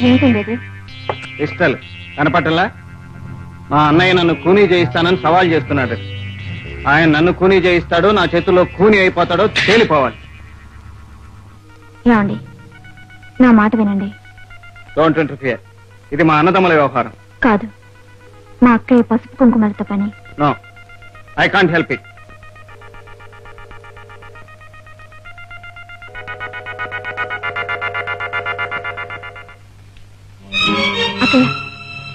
ఏంటండి పిస్టల్ కనపట్టలా? మా అన్నయ్య నన్ను కూనీ చేయిస్తానని సవాల్ చేస్తున్నాడు. ఆయన నన్ను కూనీ చేయిస్తాడో నా చేతుల్లో కూనీ అయిపోతాడో తేలిపోవాలి. ఏమండి, నా మాట వినండి. Don't interfere. ఇది మా అన్నదమ్ముల వ్యవహారం కాదు. మా అక్కయ్య పసుపు కుంకుమలతో పని. No, I can't help it. అక్కయ్య,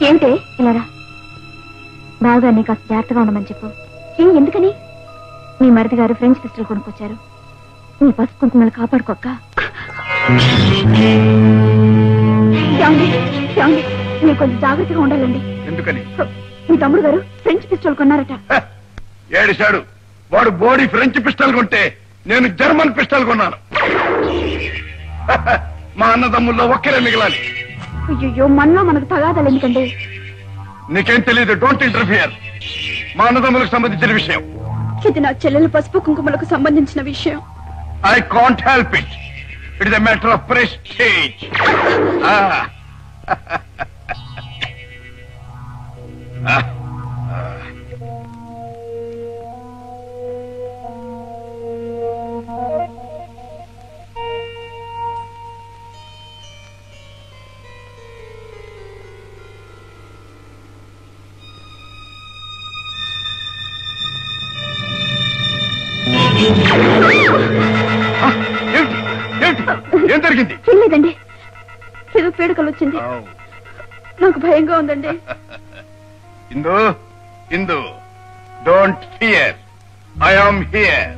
ఏమిటే ఇలారా? బాగా నీకు కాస్త జాగ్రత్తగా ఉండమని చెప్పు. ఎందుకని? మీ మరిది గారు ఫ్రెంచ్ పిస్టల్ కొనుక్కొచ్చారు. నీ పసుపు కుంకుమలు కాపాడుకోక్క. మీరు కొంచెం జాగ్రత్తగా ఉండాలండి. ఎందుకని? మీ తమ్ముడు గారు ఫ్రెంచ్ పిస్టల్ కొన్నారట. ఏడిశాడు. వాడు బోడీ ఫ్రెంచ్ పిస్టల్ కొంటే నేను జర్మన్ పిస్టల్ కొన్నాను. మా అన్నదమ్ముల్లో ఒక్కరే మిగలాలి. అయ్యో, మనలో మనకు తగాదాలు ఎందుకండి? నీకేం తెలియదు. Don't interfere. మా అన్నదమ్ములకు సంబంధించిన విషయం. ఇది నా చెల్లెలు పసుపు కుంకుమలకు సంబంధించిన విషయం. I can't help it. It is a matter of prestige. ఏం జరిగింది? లేదండి, ఏదో పీడకలు వచ్చింది. నాకు భయంగా ఉందండి. ఇందు, ఇందు, don't fear. I am here.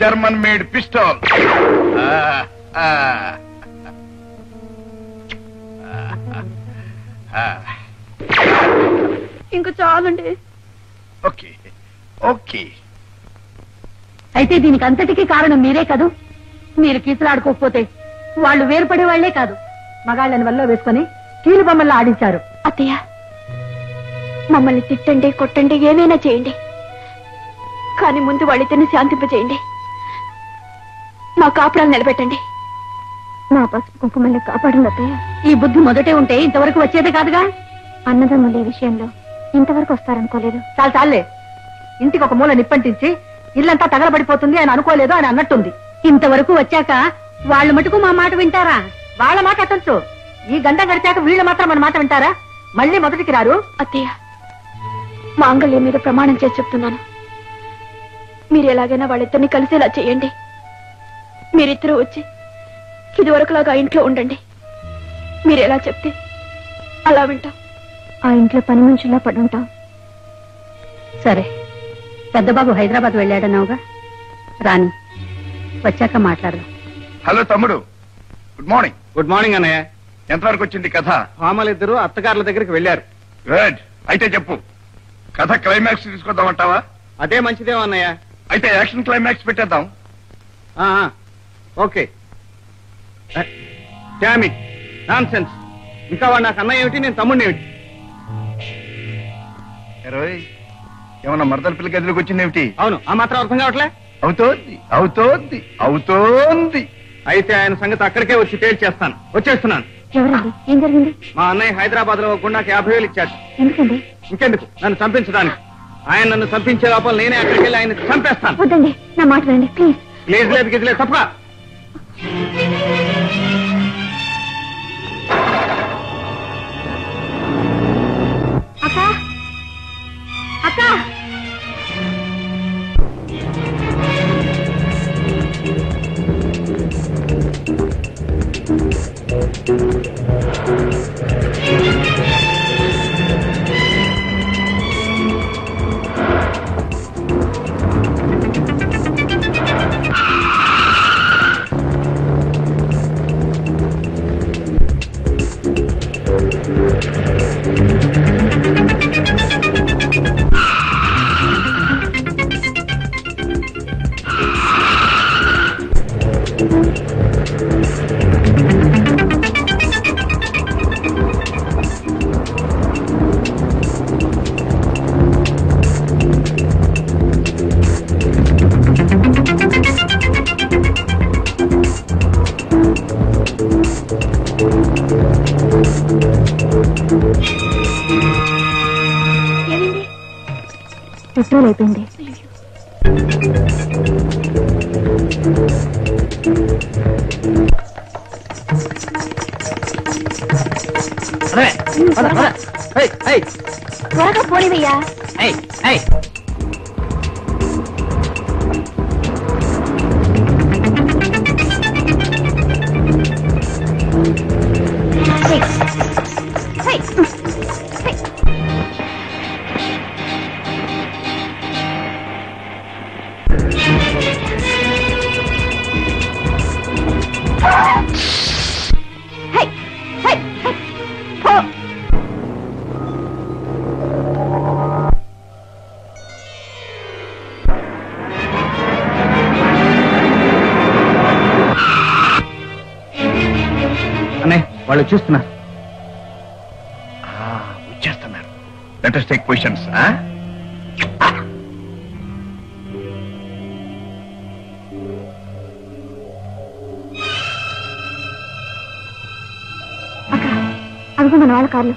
German made pistol. ఇంకా చాలండి. Okay, okay. అయితే దీనికి అంతటికీ కారణం మీరే కదూ. మీరు కీచులాడుకోకపోతే వాళ్ళు వేరుపడే వాళ్లే కాదు, మగాళ్ళని వల్ల వేసుకుని కీలు బొమ్మల్లో ఆడించారు. అత్తయ్య, మమ్మల్ని తిట్టండి, కొట్టండి, ఏమైనా చేయండి, కానీ ముందు వాళ్ళిద్దరిని శాంతింపజేయండి. మా కాపురాలు నిలబెట్టండి. మా పసుపు కుంకుమల్ని కాపాడండి అత్తయ్య. ఈ బుద్ధి మొదటే ఉంటే ఇంతవరకు వచ్చేదే కాదుగా. అన్నదమ్ముల విషయంలో ఇంతవరకు వస్తారనుకోలేదు. చాలే, ఇంటికి ఒక మూల నిప్పంటించి ఇల్లంతా తగలబడిపోతుంది అని అనుకోలేదు అని అన్నట్టుంది. ఇంతవరకు వచ్చాక వాళ్ళ మటుకు మా మాట వింటారా? వాళ్ళ మాట అట్టొచ్చు. ఈ గంట గడిచాక వీళ్ళు మాత్రం మన మాట వింటారా? మళ్ళీ మొదటికి రారు. అత్తయ్య, మాంగళ్యం మీద ప్రమాణం చేసి చెప్తున్నాను. మీరు ఎలాగైనా వాళ్ళిద్దరిని కలిసేలా చేయండి. మీరిద్దరూ వచ్చి ఇదివరకులాగా ఇంట్లో ఉండండి. మీరు ఎలా చెప్తే అలా వింటాం. ఆ ఇంట్లో పని మనుషుల్లా పడుంటాం. సరే, పెద్దబాబు హైదరాబాద్ వెళ్ళాడన్నావుగా, రాని వచ్చాక మాట్లాడదాం. హలో తమ్ముడు, గుడ్ మార్నింగ్. గుడ్ మార్నింగ్ అన్నయ్య. ఎంతవరకు వచ్చింది కథ? భామలిద్దరూ అత్తగారుల దగ్గరికి వెళ్ళారు. గుడ్. అయితే చెప్పు, కథ క్లైమాక్స్ తీసుకొద్దామంటావా? అదే మంచిదేమో అన్నయ్య. అయితే యాక్షన్ క్లైమాక్స్ పెట్టేద్దాం. ఓకే. Damn it, nonsense. ఇంకా వాడు నాకు అన్నయ్య ఏమిటి, నేను తమ్ముడిని ఏమిటి? ఏమన్నా మరదల పిల్ల గదిలోకి వచ్చిందేమిటి? అవును, ఆ మాత్రం అర్థం కావట్లే. అవుతోంది, అవుతోంది, అవుతోంది. అయితే ఆయన సంగతి అక్కడికే వచ్చి తేల్చేస్తాను. వచ్చేస్తున్నాను. ఎవరండి? ఏం జరిగింది? మా అన్నయ్య హైదరాబాద్ లో గుండాకి 50,000 ఇచ్చాడు. ఎందుకండి? ఇంకెందుకు, నన్ను చంపించడానికి. ఆయన నన్ను చంపించే లోపల నేనే అక్కడికి వెళ్ళి ఆయన చంపేస్తాను. వద్దండి, నా మాట వినండి ప్లీజ్. ప్లీజ్ లేదు, గిజ్లేదు, తప్ప. అక్క, అక్క, పెట్రోల్ అయిపోయింది. త్వరగా పోనివయ్యా. వాళ్ళు చూస్తున్నారు. వచ్చేస్తున్నారు. Let us take positions. అదిగో మన వాళ్ళ కార్లు.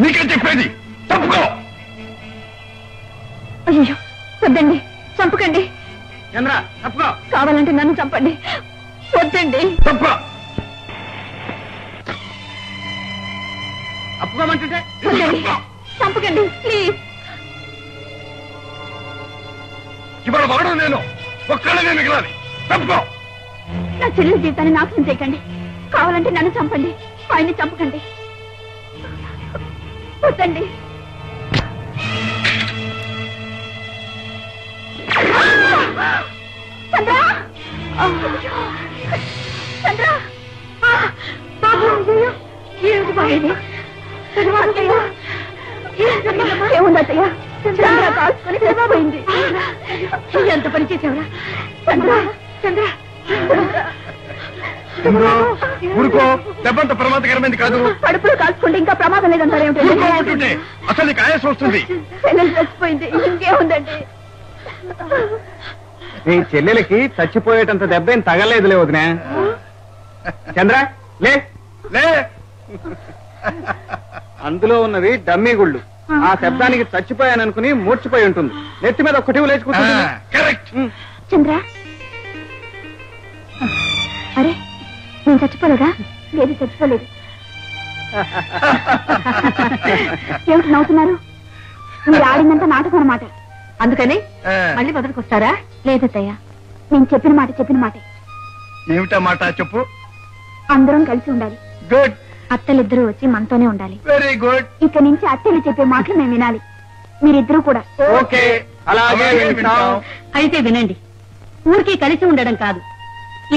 నీకే చెప్పేది, తప్పుకో. అయ్యో వద్దండి, చంపకండి. చంద్ర తప్పుకో. కావాలంటే నన్ను చంపండి. వద్దండి, తప్పుకో. తప్పుకోమంటుంటే వద్దండి, చంపకండి ప్లీజ్. ఇవాళ వాడు నేను ఒక్కళ్ళనే మిగలాలి. తప్పుకో. నా చెల్లెల జీవితాన్ని నాశనం చేయకండి. కావాలంటే నన్ను చంపండి, ఆయన్ని చంపకండి. వద్దండి. చంద్ర, చంద్ర, బాబు ఏమిటి బాబు? ఏముందయ్యా? చంద్ర కాల్చుకొని చచ్చిపోయింది. ఎంత పని చేసావురా చంద్ర? చంద్ర ఊరుకో, దెబ్బంత ప్రమాదకరమైంది కాదు. కడుపులో కాల్చుకుంటే ఇంకా ప్రమాదం లేదంటారేమిటంటే? అసలు నీకు ఆయాసం వస్తుంది. చెల్లెలు చచ్చిపోయింది, ఇంకేముందండి? నీ చెల్లెలకి చచ్చిపోయేటంత దెబ్బ ఏం తగలేదులే వదినా. చంద్ర లే లే. అందులో ఉన్నది డమ్మీ గుళ్ళు. ఆ శబ్దానికి చచ్చిపోయాననుకుని మూర్చిపోయి ఉంటుంది. నెత్తి మీద ఒక్కటి లేచుకుంటుంది. కరెక్ట్. చంద్ర, అరే నేను చచ్చిపోలేదా? లేదు చచ్చిపోలేదు. ఏమిటి నవ్వుతున్నారు? మీరు ఆడిందంతా నాటకం అన్నమాట. అందుకని మళ్ళీ మొదటికొస్తారా? లేదత్తయ్య, నేను చెప్పిన మాటే. ఏమిటా మాట చెప్పు. అందరం కలిసి ఉండాలి. గుడ్. అత్తలిద్దరూ వచ్చి మనతోనే ఉండాలి. Very good. ఇక నుంచి అత్తలు చెప్పే మాటలు మేము వినాలి. మీరిద్దరూ కూడా. ఓకే, అలాగే వింటాం. అయితే వినండి. ఊరికి కలిసి ఉండడం కాదు,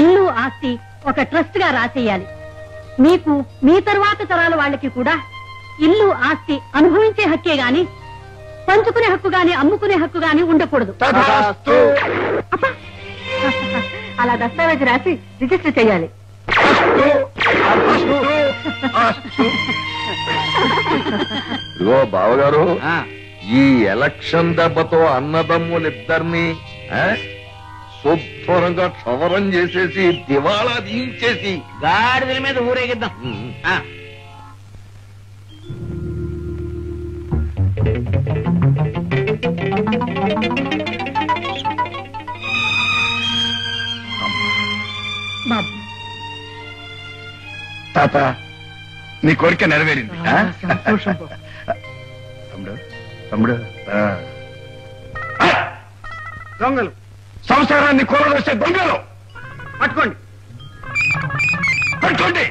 ఇల్లు ఆస్తి ఒక ట్రస్ట్ గా రాసేయాలి. మీకు మీ తరువాత తరాల వాళ్ళకి కూడా ఇల్లు ఆస్తి అనుభవించే హక్కే గాని పంచుకునే హక్కు గాని అమ్ముకునే హక్కు గాని ఉండకూడదు. అలా దస్తావేజ్ రాసి రిజిస్టర్ చేయాలి. ఇదిగో బావగారు, ఈ ఎలక్షన్ దెబ్బతో అన్నదమ్ములిద్దరినీ శుభ్రంగా క్షవరం చేసేసి దివాళా తీయించేసి గాడిదల మీద ఊరేగిద్దాం. తాత నీ కోరిక నెరవేరింది ఆ? తమ్ముడు తమ్ముడు దొంగలు సంసారాన్ని కూరదోసే దొంగలు పట్టుకోండి. పట్టుకోండి.